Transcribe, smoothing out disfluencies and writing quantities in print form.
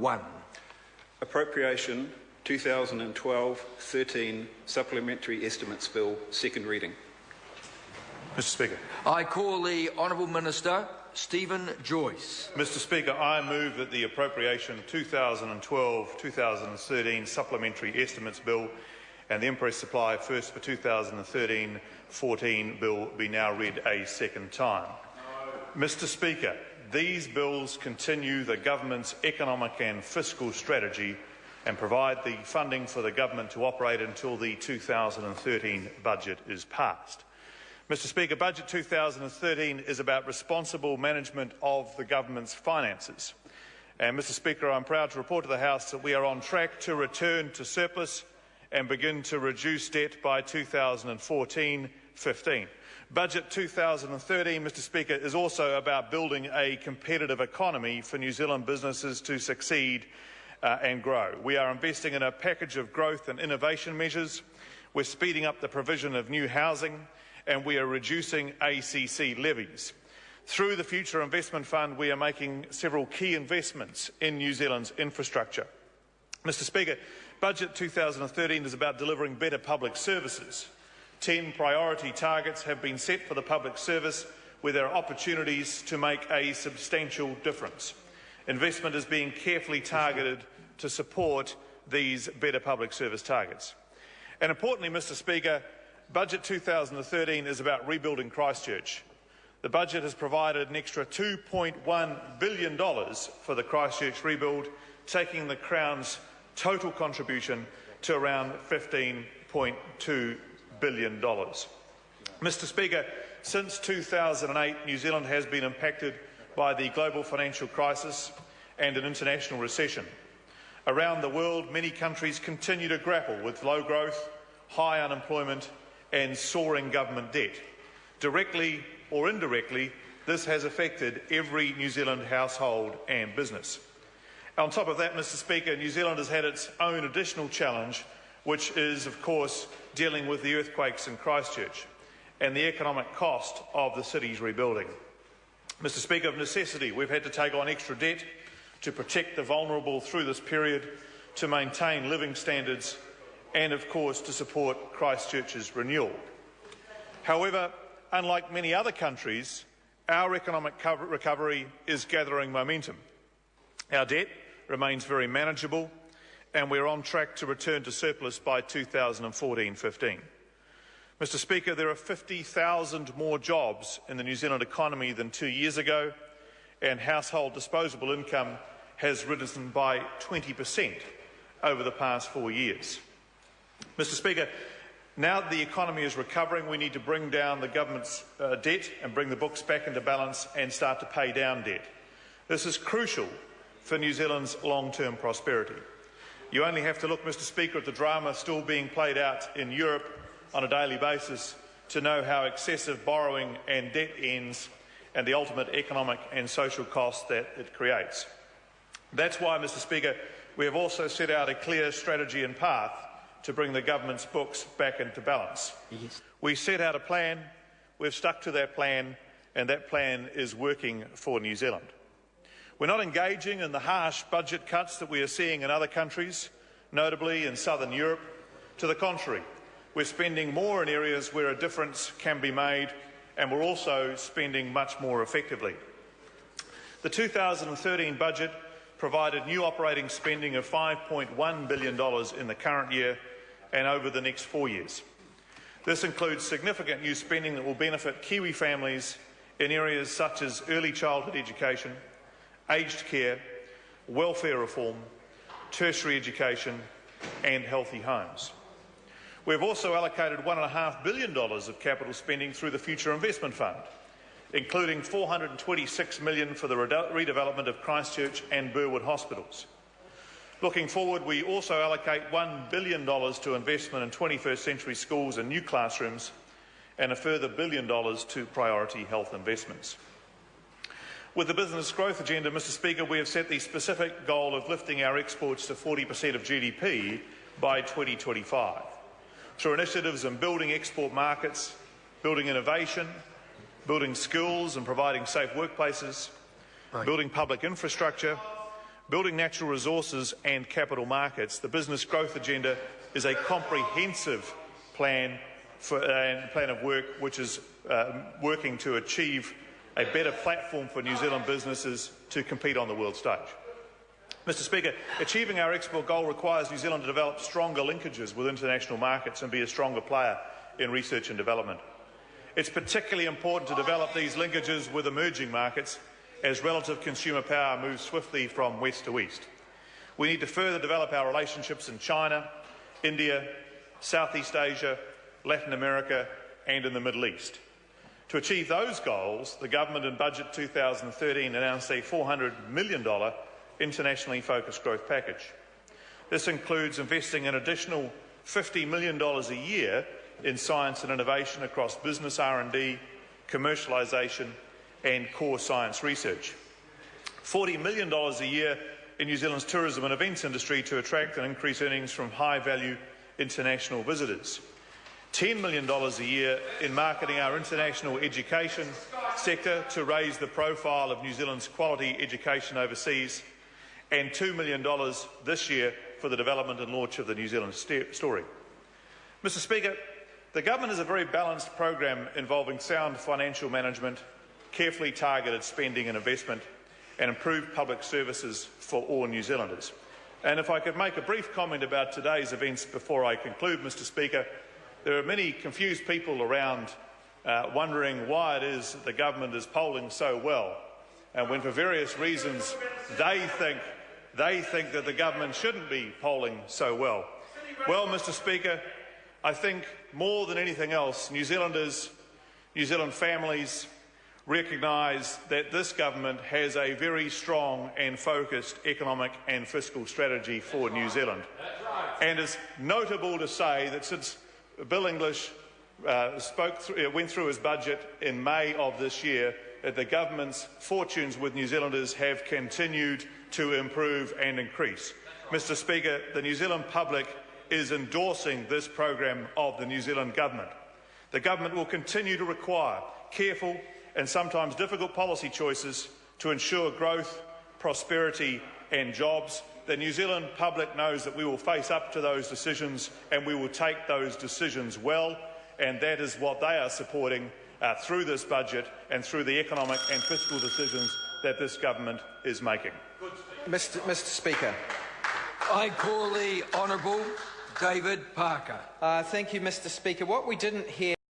1. Appropriation 2012-13 Supplementary Estimates Bill, second reading. Mr. Speaker. I call the Honourable Minister Stephen Joyce. Mr. Speaker, I move that the Appropriation 2012-2013 Supplementary Estimates Bill and the Imprest Supply First for 2013-14 Bill be now read a second time. Mr. Speaker, these bills continue the government's economic and fiscal strategy and provide the funding for the government to operate until the 2013 budget is passed. Mr. Speaker, Budget 2013 is about responsible management of the government's finances. And, Mr. Speaker, I'm proud to report to the House that we are on track to return to surplus and begin to reduce debt by 2014-15. Budget 2013, Mr. Speaker, is also about building a competitive economy for New Zealand businesses to succeed and grow. We are investing in a package of growth and innovation measures. We're speeding up the provision of new housing, and we are reducing ACC levies. Through the Future Investment Fund, we are making several key investments in New Zealand's infrastructure. Mr. Speaker, Budget 2013 is about delivering better public services. 10 priority targets have been set for the public service where there are opportunities to make a substantial difference. Investment is being carefully targeted to support these better public service targets. And importantly, Mr. Speaker, Budget 2013 is about rebuilding Christchurch. The budget has provided an extra $2.1 billion for the Christchurch rebuild, taking the Crown's total contribution to around $15.2 billion. Mr. Speaker, since 2008, New Zealand has been impacted by the global financial crisis and an international recession. Around the world, many countries continue to grapple with low growth, high unemployment and soaring government debt. Directly or indirectly, this has affected every New Zealand household and business. On top of that, Mr. Speaker, New Zealand has had its own additional challenge, which is, of course, dealing with the earthquakes in Christchurch and the economic cost of the city's rebuilding. Mr. Speaker, of necessity, we've had to take on extra debt to protect the vulnerable through this period, to maintain living standards and, of course, to support Christchurch's renewal. However, unlike many other countries, our economic recovery is gathering momentum. Our debt remains very manageable and we're on track to return to surplus by 2014-15. Mr. Speaker, there are 50,000 more jobs in the New Zealand economy than 2 years ago, and household disposable income has risen by 20% over the past 4 years. Mr. Speaker, now that the economy is recovering, we need to bring down the government's debt and bring the books back into balance and start to pay down debt. This is crucial for New Zealand's long-term prosperity. You only have to look, Mr. Speaker, at the drama still being played out in Europe on a daily basis to know how excessive borrowing and debt ends and the ultimate economic and social cost that it creates. That's why, Mr. Speaker, we have also set out a clear strategy and path to bring the government's books back into balance. Yes. We set out a plan, we've stuck to that plan, and that plan is working for New Zealand. We're not engaging in the harsh budget cuts that we are seeing in other countries, notably in southern Europe. To the contrary, we're spending more in areas where a difference can be made, and we're also spending much more effectively. The 2013 budget provided new operating spending of $5.1 billion in the current year and over the next 4 years. This includes significant new spending that will benefit Kiwi families in areas such as early childhood education, aged care, welfare reform, tertiary education and healthy homes. We've also allocated $1.5 billion of capital spending through the Future Investment Fund, including $426 million for the redevelopment of Christchurch and Burwood hospitals. Looking forward, we also allocate $1 billion to investment in 21st century schools and new classrooms, and a further $1 billion to priority health investments. With the business growth agenda, Mr. Speaker, we have set the specific goal of lifting our exports to 40% of GDP by 2025. Through initiatives in building export markets, building innovation, building skills and providing safe workplaces, building public infrastructure, Building natural resources and capital markets, the business growth agenda is a comprehensive plan of work which is working to achieve a better platform for New Zealand businesses to compete on the world stage. Mr. Speaker, achieving our export goal requires New Zealand to develop stronger linkages with international markets and be a stronger player in research and development. It's particularly important to develop these linkages with emerging markets as relative consumer power moves swiftly from west to east. We need to further develop our relationships in China, India, Southeast Asia, Latin America and in the Middle East. To achieve those goals, the Government in Budget 2013 announced a $400 million internationally focused growth package. This includes investing an additional $50 million a year in science and innovation across business R&D, commercialisation and core science research. $40 million a year in New Zealand's tourism and events industry to attract and increase earnings from high-value international visitors. $10 million a year in marketing our international education sector to raise the profile of New Zealand's quality education overseas, and $2 million this year for the development and launch of the New Zealand story. Mr. Speaker, the Government has a very balanced program involving sound financial management, carefully targeted spending and investment, and improved public services for all New Zealanders. And if I could make a brief comment about today's events before I conclude, Mr. Speaker, there are many confused people around wondering why it is that the Government is polling so well, and when for various reasons they think that the Government shouldn't be polling so well. Well, Mr. Speaker, I think more than anything else, New Zealanders, New Zealand families recognise that this Government has a very strong and focused economic and fiscal strategy for New Zealand. And it's notable to say that since Bill English went through his budget in May of this year, that the Government's fortunes with New Zealanders have continued to improve and increase. Mr. Speaker, the New Zealand public is endorsing this program of the New Zealand Government. The Government will continue to require careful and sometimes difficult policy choices to ensure growth, prosperity and jobs. The New Zealand public knows that we will face up to those decisions and we will take those decisions well, and that is what they are supporting through this budget and through the economic and fiscal decisions that this Government is making. Mr. Speaker. I call the Honourable David Parker. Thank you, Mr. Speaker. What we didn't hear